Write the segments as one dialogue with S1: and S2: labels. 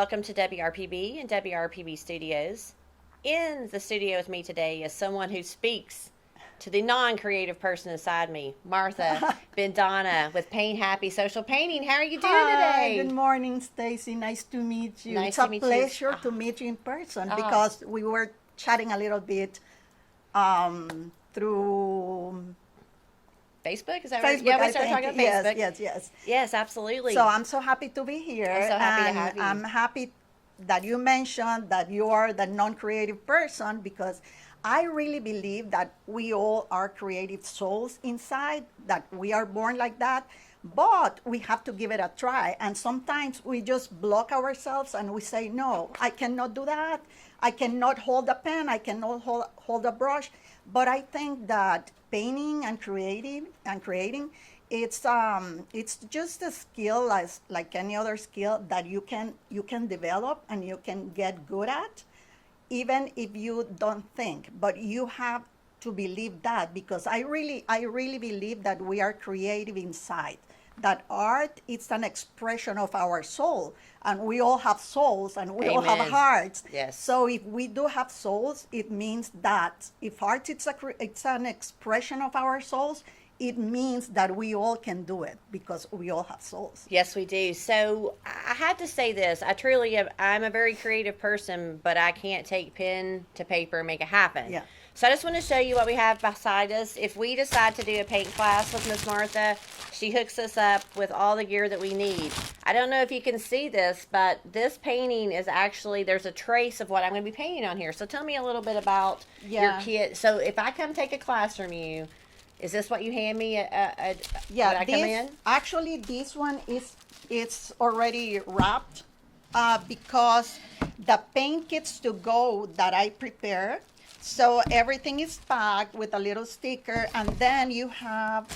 S1: welcome to WRPB and WRPB Studios. In the studio with me today is someone who speaks to the non-creative person inside me, Martha Bendana with Paint Happy Social Painting. How are you doing today?
S2: Good morning, Stacy. Nice to meet you.
S1: Nice
S2: it's
S1: to
S2: a
S1: meet you.
S2: pleasure to meet you in person because we were chatting a little bit through
S1: Facebook? Is that
S2: Facebook.
S1: right? Yeah, we started talking about Facebook.
S2: Yes.
S1: Yes, absolutely.
S2: So I'm so happy to be here.
S1: I'm so happy to have you.
S2: I'm happy that you mentioned that you are the non-creative person because I really believe that we all are creative souls inside, that we are born like that, but we have to give it a try. And sometimes we just block ourselves and we say, no, I cannot do that. I cannot hold a pen. I cannot hold a brush. But I think that painting and creating, it's just a skill like any other skill that you can develop and you can get good at, even if you don't think. But you have to believe that, because I really believe that we are creative inside. That art is an expression of our soul, and we all have souls and we all have
S1: Amen.
S2: hearts.
S1: Yes.
S2: So if we do have souls, it means that if art it's an expression of our souls, it means that we all can do it because we all have souls.
S1: Yes, we do. So I have to say this. I'm a very creative person, but I can't take pen to paper and make it happen.
S2: Yeah.
S1: So I just want to show you what we have beside us. If we decide to do a paint class with Miss Martha, she hooks us up with all the gear that we need. I don't know if you can see this, but this painting is actually, there's a trace of what I'm going to be painting on here. So tell me a little bit about your kit. So if I come take a class from you, is this what you hand me when I come in?
S2: Actually, this one it's already wrapped because the paint kits to go that I prepare. So everything is packed with a little sticker, and then you have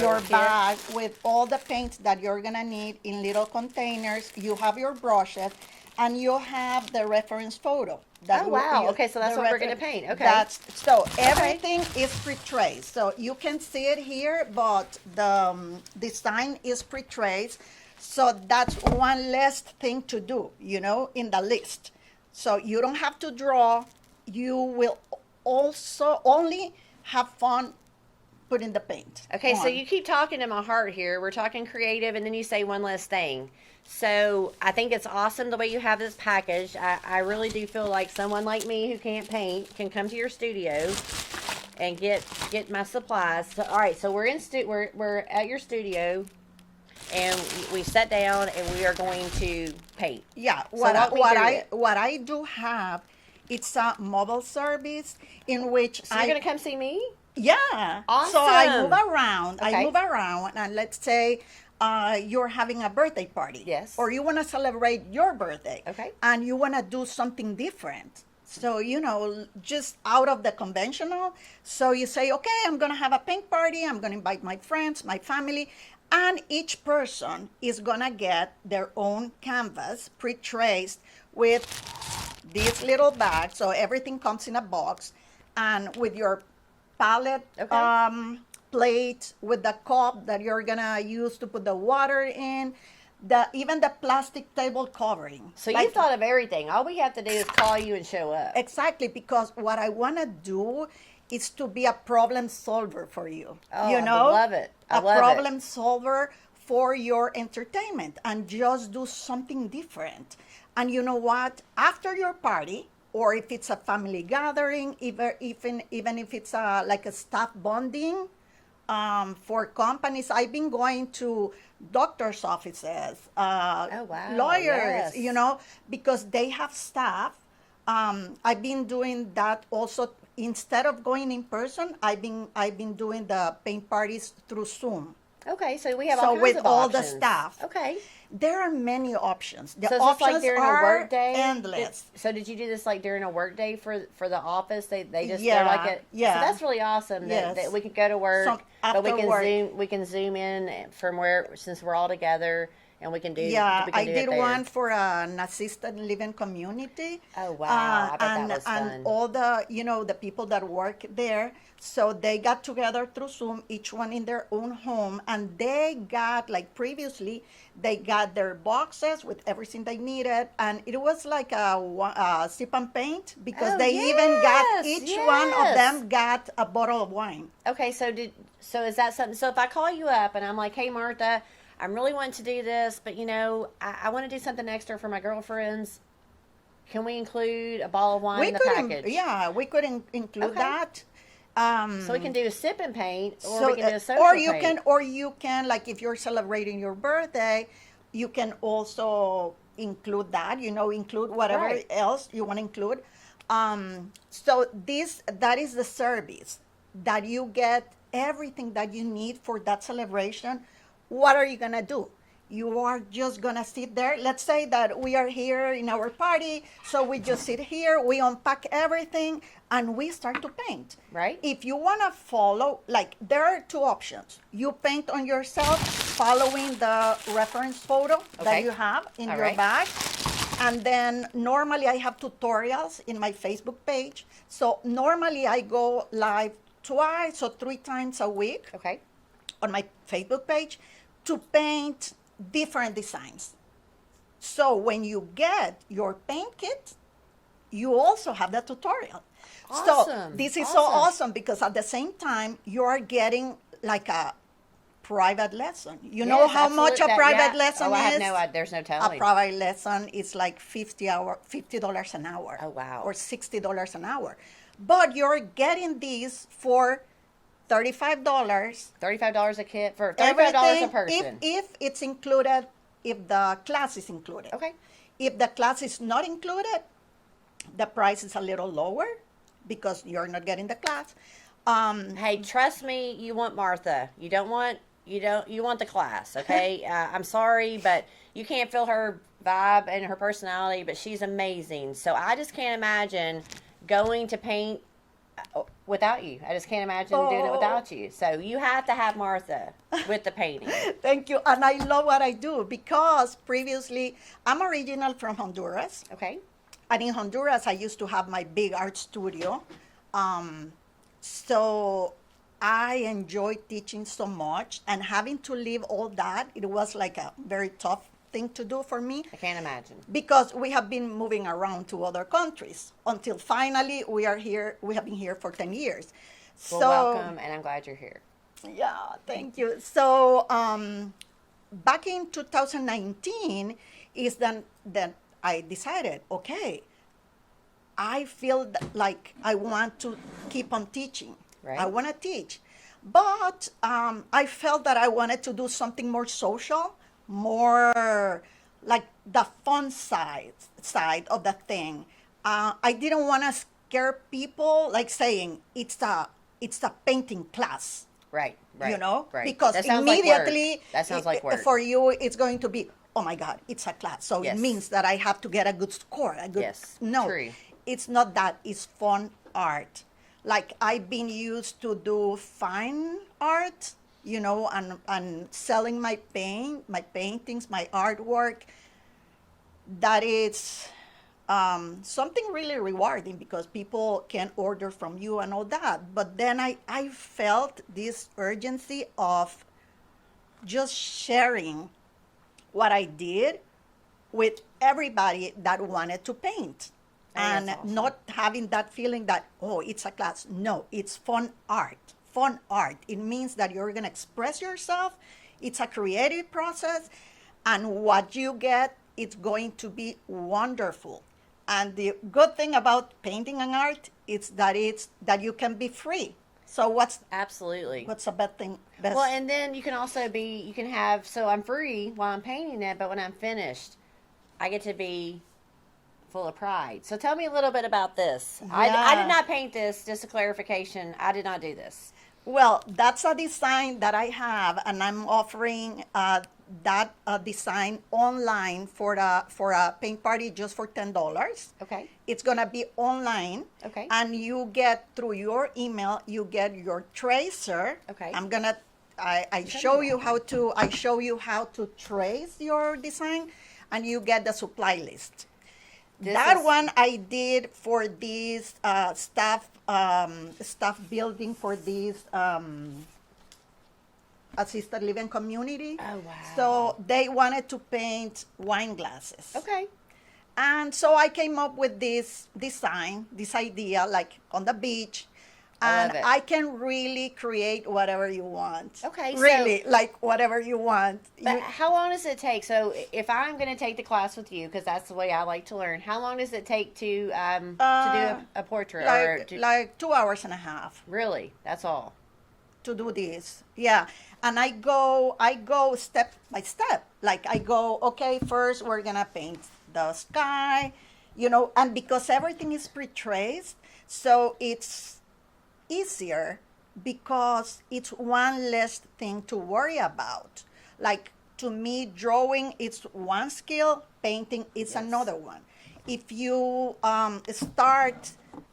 S2: your bag with all the paints that you're gonna need in little containers. You have your brushes, and you have the reference photo.
S1: Oh, wow. Okay, so that's what we're gonna paint. Okay.
S2: So everything is pre-traced. So you can see it here, but the design is pre-traced. So that's one less thing to do, in the list. So you don't have to draw. You will also only have fun putting the paint.
S1: Okay,
S2: on.
S1: so you keep talking to my heart here. We're talking creative, and then you say one less thing. So I think it's awesome the way you have this package. I really do feel like someone like me who can't paint can come to your studio and get my supplies. So, all right, so we're at your studio, and we sat down and we are going to paint.
S2: Yeah,
S1: So
S2: what I do have, it's a mobile service in which
S1: So you're gonna come see me?
S2: Yeah.
S1: Awesome.
S2: So I move around.
S1: Okay.
S2: And let's say you're having a birthday party.
S1: Yes.
S2: Or you want to celebrate your birthday.
S1: Okay.
S2: And you want to do something different. So, just out of the conventional. So you say, okay, I'm going to have a paint party. I'm going to invite my friends, my family. And each person is going to get their own canvas pre-traced with this little bag. So everything comes in a box. And with your palette plate, with the cup that you're gonna use to put the water in, even the plastic table covering.
S1: So you thought of everything. All we have to do is call you and show up.
S2: Exactly, because what I want to do is to be a problem solver for you.
S1: Oh, I love it. I love it.
S2: A problem solver for your entertainment, and just do something different. And you know what? After your party, or if it's a family gathering, even if it's like a staff bonding, for companies, I've been going to doctors' offices,
S1: Oh, wow.
S2: lawyers,
S1: Yes.
S2: because they have staff. I've been doing that also. Instead of going in person, I've been doing the paint parties through Zoom.
S1: Okay, so we have all kinds
S2: with
S1: of
S2: all the
S1: options.
S2: staff.
S1: Okay.
S2: There are many options. The
S1: So is this
S2: options
S1: like during a
S2: are
S1: work day?
S2: endless.
S1: So did you do this like during a work day for the office? They're
S2: Yeah,
S1: like it.
S2: yeah.
S1: So that's really awesome that,
S2: Yes.
S1: that we could go to work,
S2: So
S1: but we
S2: after
S1: can
S2: work.
S1: zoom in from since we're all together and we can do
S2: Yeah,
S1: we can
S2: I
S1: do it
S2: did
S1: there.
S2: one for an assisted living community.
S1: Oh wow, I bet that
S2: and
S1: was fun.
S2: all the the people that work there, so they got together through Zoom, each one in their own home, and they got, like previously, they got their boxes with everything they needed, and it was like a sip and paint, because
S1: Oh
S2: they even got,
S1: yes,
S2: each one of
S1: yes.
S2: them got a bottle of wine.
S1: Okay, so is that something? So if I call you up and I'm like, hey Martha, I'm really wanting to do this, but I want to do something extra for my girlfriends. Can we include a bottle of wine
S2: We
S1: in the
S2: could,
S1: package?
S2: yeah, we could include
S1: Okay.
S2: that.
S1: So we can do a sip and paint, or
S2: So,
S1: we can do a social
S2: or you
S1: paint.
S2: can, or you can, like if you're celebrating your birthday, you can also include that. Include whatever
S1: Right.
S2: else you want to include. So that is the service that you get everything that you need for that celebration. What are you gonna do? You are just gonna sit there. Let's say that we are here in our party, so we just sit here, we unpack everything, and we start to paint.
S1: Right.
S2: If you wanna follow, like, there are two options. You paint on yourself, following the reference photo
S1: Okay.
S2: that you have in
S1: All
S2: your
S1: right.
S2: bag. And then normally I have tutorials in my Facebook page. So normally I go live twice or three times a week
S1: Okay.
S2: on my Facebook page to paint different designs. So when you get your paint kit, you also have the tutorial. So
S1: Awesome.
S2: this is so awesome, because at the same time you are getting like a private lesson. You know
S1: Yes,
S2: how much a
S1: absolute-
S2: private
S1: yeah.
S2: lesson
S1: Oh, I have
S2: is?
S1: no idea. There's no
S2: A
S1: telling.
S2: private lesson is like $50 an hour.
S1: Oh, wow.
S2: Or $60 an hour. But you're getting these for $35.
S1: $35 a kit for $35 a
S2: Everything,
S1: person.
S2: if it's included, if the class is included.
S1: Okay.
S2: If the class is not included, the price is a little lower because you're not getting the class.
S1: Hey, trust me, you want Martha. You want the class, okay? I'm sorry, but you can't feel her vibe and her personality, but she's amazing. So I just can't imagine going to paint without you. I just can't imagine doing it without you. So you have to have Martha with the painting.
S2: Thank you. And I love what I do, because previously I'm original from Honduras.
S1: Okay?
S2: And in Honduras, I used to have my big art studio. So I enjoyed teaching so much, and having to leave all that, it was like a very tough thing to do for me,
S1: I can't imagine.
S2: because we have been moving around to other countries until finally we are here. We have been here for 10 years.
S1: Well,
S2: So
S1: welcome, and I'm glad you're here.
S2: yeah, thank you. So back in 2019 is then that I decided, okay, I feel like I want to keep on teaching.
S1: Right.
S2: I want to teach. But I felt that I wanted to do something more social, more like the fun side of the thing. I didn't want to scare people, like saying it's a painting class.
S1: Right. Right. Right.
S2: Because
S1: That sounds like
S2: immediately
S1: work. That sounds like work.
S2: for you it's going to be, oh my God, it's a class, so
S1: Yes.
S2: it means that I have to get a good score, a good.
S1: Yes,
S2: No,
S1: true.
S2: it's not that. It's fun art. Like, I've been used to do fine art, and selling my paintings, my artwork. That is something really rewarding, because people can order from you and all that. But then I felt this urgency of just sharing what I did with everybody that wanted to paint.
S1: Oh, that's
S2: And
S1: awesome.
S2: not having that feeling that, oh, it's a class. No, it's fun art. Fun art. It means that you're going to express yourself. It's a creative process. And what you get, it's going to be wonderful. And the good thing about painting and art is that you can be free. So what's
S1: Absolutely.
S2: a bad thing? Best?
S1: Well, and then you can also so I'm free while I'm painting it, but when I'm finished, I get to be full of pride. So tell me a little bit about this. I
S2: Yeah.
S1: did not paint this, just a clarification. I did not do this.
S2: Well, that's a design that I have, and I'm offering that design online for a paint party just for $10.
S1: Okay.
S2: It's gonna be online.
S1: Okay.
S2: And you get, through your email, you get your tracer.
S1: Okay.
S2: I'm gonna I show you how to trace your design, and you get the supply list. That one I did for this staff building for this assisted living community.
S1: Oh, wow.
S2: So they wanted to paint wine glasses.
S1: Okay.
S2: And so I came up with this design, this idea, like on the beach.
S1: I
S2: And
S1: love it.
S2: I can really create whatever you want.
S1: Okay, so-
S2: Really, like whatever you want.
S1: But how long does it take? So if I'm going to take the class with you, because that's the way I like to learn, how long does it take to do a portrait?
S2: Like 2 hours and a half
S1: Really? That's all?
S2: to do this. Yeah. And I go step by step. Like I go, okay, first we're gonna paint the sky, and because everything is pre-traced, so it's easier because it's one less thing to worry about. Like to me, drawing is one skill, painting is another one. If you start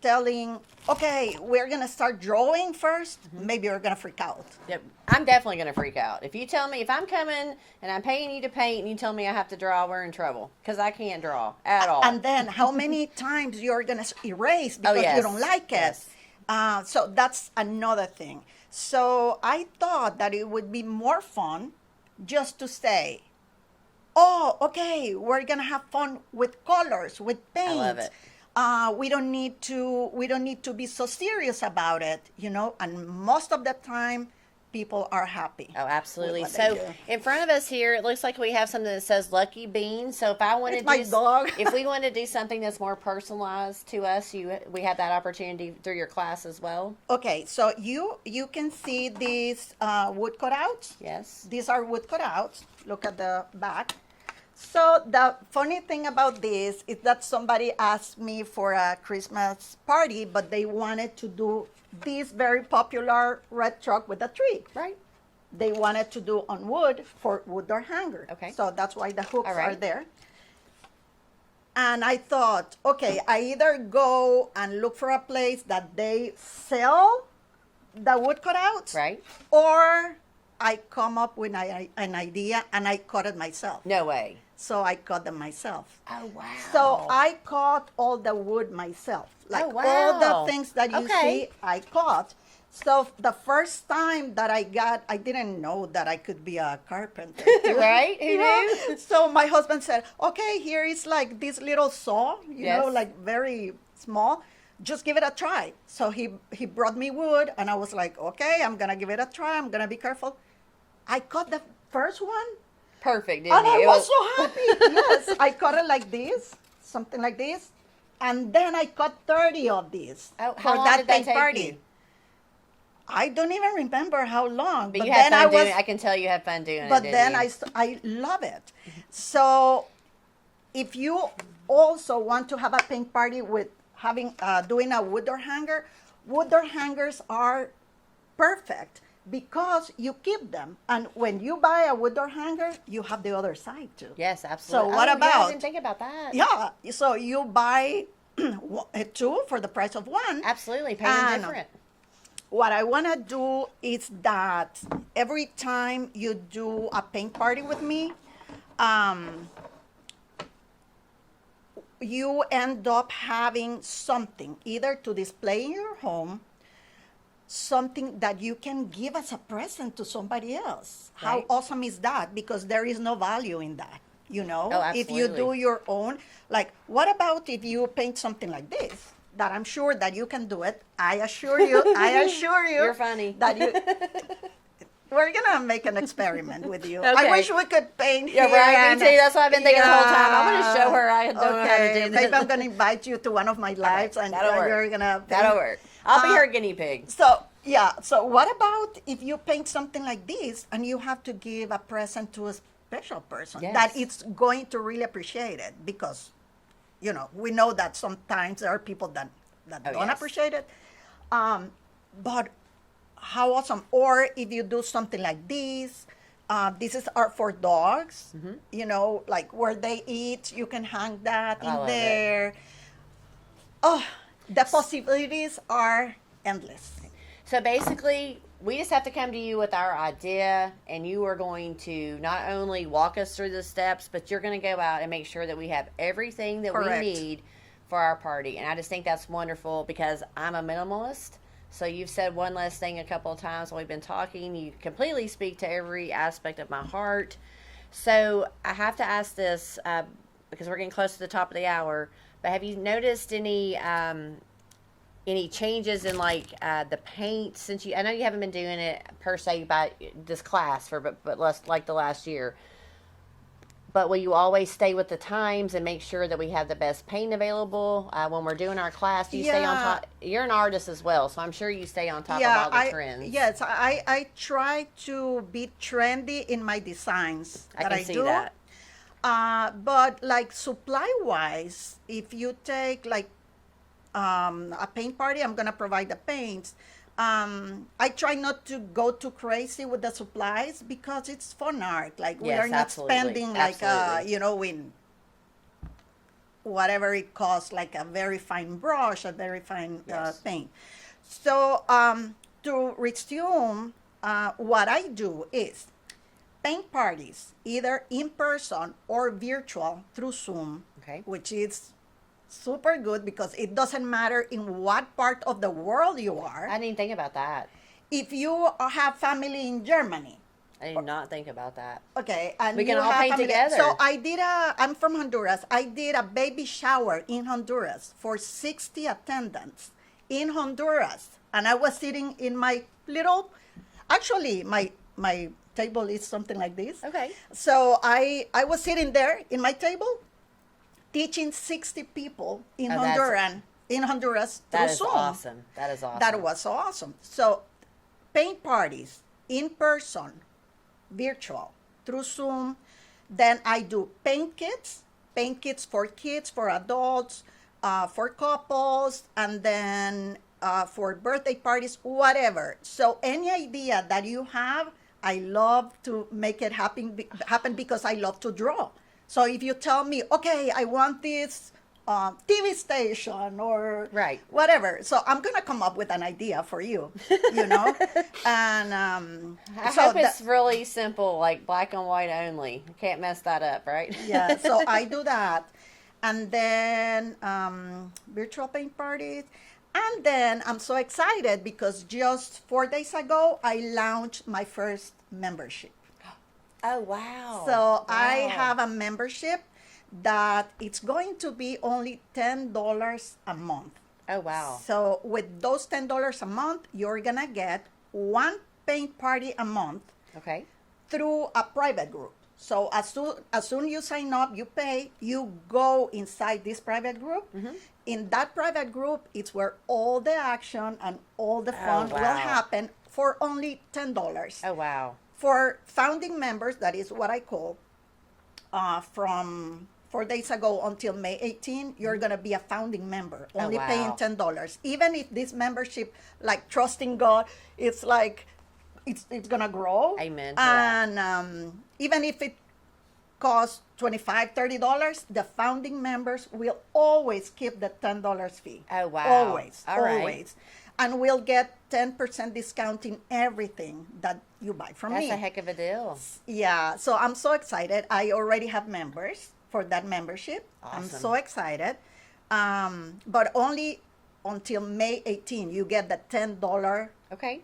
S2: telling, okay, we're gonna start drawing 1st, maybe you're gonna freak out.
S1: Yep. I'm definitely going to freak out. If you tell me, if I'm coming and I'm paying you to paint and you tell me I have to draw, we're in trouble because I can't draw at all.
S2: And then how many times you're gonna erase because
S1: yes.
S2: you don't like it.
S1: Yes.
S2: So that's another thing. So I thought that it would be more fun just to say, oh, okay, we're gonna have fun with colors, with paint.
S1: I love it.
S2: We don't need to be so serious about it, and most of the time people are happy.
S1: Oh, absolutely.
S2: with what they
S1: So
S2: do.
S1: in front of us here, it looks like we have something that says Lucky Bean. So if I want to
S2: It's my dog.
S1: if we want to do something that's more personalized to us, we have that opportunity through your class as well.
S2: Okay, so you can see these wood cutouts.
S1: Yes.
S2: These are wood cutouts. Look at the back. So the funny thing about this is that somebody asked me for a Christmas party, but they wanted to do this very popular red truck with a tree.
S1: Right.
S2: They wanted to do on wood for wood door hanger.
S1: Okay.
S2: So that's why the hooks
S1: All right.
S2: are there. And I thought, okay, I either go and look for a place that they sell the wood cutouts,
S1: Right.
S2: or I come up with an idea and I cut it myself.
S1: No way.
S2: So I cut them myself.
S1: Oh, wow.
S2: So I cut all the wood myself. Like
S1: Oh,
S2: all
S1: wow.
S2: the things that you
S1: Okay.
S2: see, I cut. So the first time that I didn't know that I could be a carpenter.
S1: Right? Who
S2: You know?
S1: knew?
S2: So my husband said, okay, here is like this little saw,
S1: Yes.
S2: like very small. Just give it a try. So he brought me wood and I was like, okay, I'm going to give it a try. I'm going to be careful. I cut the first one.
S1: Perfect, didn't
S2: And
S1: you?
S2: I
S1: It
S2: was so happy. Yes, I cut it like this, something like this. And then I cut 30 of these
S1: Oh,
S2: for
S1: how long
S2: that
S1: did that
S2: paint
S1: take
S2: party.
S1: you?
S2: I don't even remember how long.
S1: But you had
S2: then
S1: fun
S2: I
S1: doing
S2: was,
S1: it. I can tell you had fun doing
S2: but
S1: it.
S2: then
S1: didn't you?
S2: I love it. So if you also want to have a paint party with doing a wood door hanger, wood door hangers are perfect because you keep them, and when you buy a wood door hanger, you have the other side too.
S1: Yes, absolutely.
S2: So what
S1: Oh, yeah, I
S2: about-
S1: didn't think about that.
S2: Yeah, so you buy two for the price of one.
S1: Absolutely. Pay them
S2: And
S1: different.
S2: what I want to do is that every time you do a paint party with me, you end up having something either to display in your home, something that you can give as a present to somebody else. How
S1: Right.
S2: awesome is that? Because there is no value in that,
S1: Oh,
S2: if you do
S1: absolutely.
S2: your own. Like, what about if you paint something like this? That I'm sure that you can do it. I assure you.
S1: You're funny.
S2: That you. We're gonna make an experiment with you.
S1: Okay.
S2: I wish we could paint.
S1: Yeah,
S2: here
S1: right.
S2: and-
S1: Me too. That's what I've been thinking the whole time. I want to show her I don't know how to
S2: Okay,
S1: do this.
S2: maybe I'm gonna invite you to one of my lives, and
S1: that'll work.
S2: you're gonna.
S1: That'll work. I'll be
S2: Uh,
S1: her guinea pig.
S2: So yeah. So what about if you paint something like this and you have to give a present to a special person
S1: Yes.
S2: that it's going to really appreciate it, because we know that sometimes there are people that
S1: Oh,
S2: don't
S1: yes.
S2: appreciate it. But how awesome! Or if you do something like this. This is art for dogs, like where they eat. You can hang that
S1: I
S2: in
S1: love it.
S2: there. Oh, the possibilities are endless.
S1: So basically, we just have to come to you with our idea, and you are going to not only walk us through the steps, but you're going to go out and make sure that we have everything that
S2: Correct.
S1: we need for our party. And I just think that's wonderful because I'm a minimalist. So you've said one less thing a couple of times while we've been talking. You completely speak to every aspect of my heart. So I have to ask this because we're getting close to the top of the hour. But have you noticed any changes in like the paint since you? I know you haven't been doing it per se by this class for but less like the last year. But will you always stay with the times and make sure that we have the best paint available when we're doing our class? Do you stay on
S2: Yeah.
S1: top? You're an artist as well, so I'm sure you stay on top
S2: Yeah,
S1: of all the trends.
S2: yes, I try to be trendy in my designs
S1: I
S2: that
S1: can
S2: I
S1: see
S2: do.
S1: that.
S2: But like supply wise, if you take like a paint party, I'm gonna provide the paints. I try not to go too crazy with the supplies because it's fun art. Like we
S1: Yes,
S2: are not
S1: absolutely.
S2: spending like
S1: Absolutely.
S2: in whatever it costs, like a very fine brush, a very fine
S1: Yes.
S2: paint. So to resume, what I do is paint parties, either in person or virtual through Zoom,
S1: Okay.
S2: which is super good because it doesn't matter in what part of the world you are.
S1: I didn't even think about that.
S2: If you have family in Germany,
S1: I did not think about that.
S2: okay, and
S1: We can
S2: you
S1: all
S2: have
S1: paint
S2: family,
S1: together.
S2: so I'm from Honduras. I did a baby shower in Honduras for 60 attendants in Honduras, and I was sitting in my little, actually my table is something like this.
S1: Okay.
S2: So I was sitting there in my table, teaching 60 people in
S1: Oh, that's-
S2: Honduras through
S1: That is
S2: Zoom.
S1: awesome. That is awesome.
S2: That was so awesome. So, paint parties in person, virtual, through Zoom. Then I do paint kits for kids, for adults, for couples, and then for birthday parties, whatever. So, any idea that you have, I love to make it happen because I love to draw. So, if you tell me, okay, I want this TV station or
S1: Right.
S2: whatever. So I'm gonna come up with an idea for you, and
S1: I
S2: so
S1: hope it's really simple, like black and white only. You can't mess that up, right?
S2: yeah. So I do that, and then virtual paint parties, and then I'm so excited because just 4 days ago I launched my first membership.
S1: Oh, wow.
S2: So I
S1: Wow.
S2: have a membership that it's going to be only $10 a month.
S1: Oh, wow.
S2: So with those $10 a month, you're gonna get one paint party a month
S1: Okay.
S2: through a private group. So as soon you sign up, you pay, you go inside this private group.
S1: Mm-hmm.
S2: In that private group, it's where all the action and all the fun will
S1: wow.
S2: happen for only $10.
S1: Oh, wow.
S2: For founding members, that is what I call, from 4 days ago until May 18, you're going to be a founding member, only
S1: wow.
S2: paying $10. Even if this membership, like trusting God, it's like, it's going to grow.
S1: Amen to that.
S2: And even if it costs $25, $30, the founding members will always keep the $10 fee.
S1: Oh, wow.
S2: Always,
S1: All right.
S2: always. And we'll get 10% discount in everything that you buy from
S1: That's
S2: me.
S1: a heck of a deal.
S2: Yeah, so I'm so excited. I already have members for that membership. I'm
S1: Awesome.
S2: so excited. But only until May 18, you get the $10.
S1: Okay.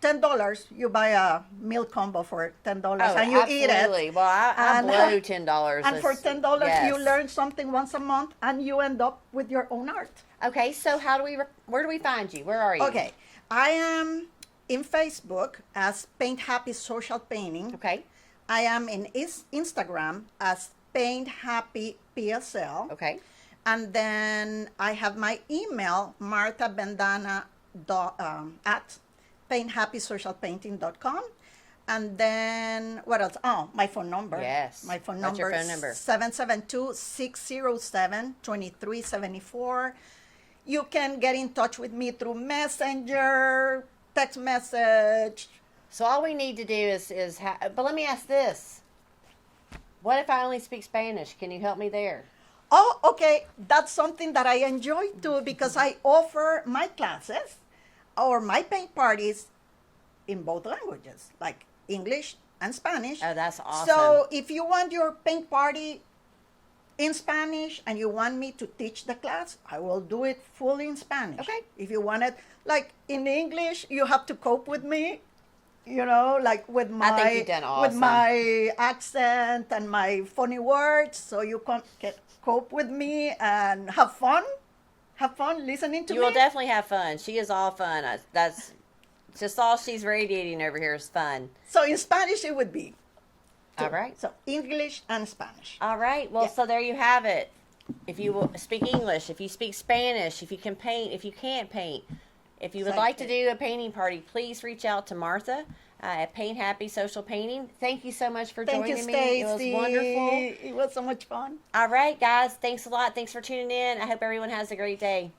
S2: $10, you buy a meal combo for $10
S1: Oh,
S2: and you
S1: absolutely.
S2: eat it.
S1: Well, I
S2: And,
S1: blow $10.
S2: And for
S1: This-
S2: $10, you
S1: yes.
S2: learn something once a month and you end up with your own art.
S1: Okay, so where do we find you? Where are you?
S2: Okay, I am in Facebook as Paint Happy Social Painting.
S1: Okay.
S2: I am in Instagram as Paint Happy PSL.
S1: Okay.
S2: And then I have my email, martabandana at painthappysocialpainting.com. And then, what else? Oh, my phone number.
S1: Yes.
S2: My phone
S1: What's
S2: number
S1: your phone number?
S2: is 772-607-2374. You can get in touch with me through Messenger, text message.
S1: So all we need to do is but let me ask this. What if I only speak Spanish? Can you help me there?
S2: Oh, okay. That's something that I enjoy too because I offer my classes or my paint parties in both languages, like English and Spanish.
S1: Oh, that's awesome.
S2: So if you want your paint party in Spanish and you want me to teach the class, I will do it fully in Spanish.
S1: Okay.
S2: If you want it like in English, you have to cope with me, you know, like with
S1: I think you've done awesome.
S2: with my accent and my funny words, so you can cope with me and have fun. Have fun listening to
S1: You
S2: me.
S1: will definitely have fun. She is all fun. That's just all she's radiating over here is fun.
S2: So in Spanish it would be.
S1: All right.
S2: So English and Spanish.
S1: All right. Well,
S2: Yeah.
S1: so there you have it. If you will speak English, if you speak Spanish, if you can paint, if you can't paint, if you would like to do a painting party, please reach out to Martha at Paint Happy Social Painting. Thank you so much for
S2: Thank you,
S1: joining me.
S2: Stacy.
S1: It was wonderful.
S2: It was so much fun.
S1: All right, guys. Thanks a lot. Thanks for tuning in. I hope everyone has a great day.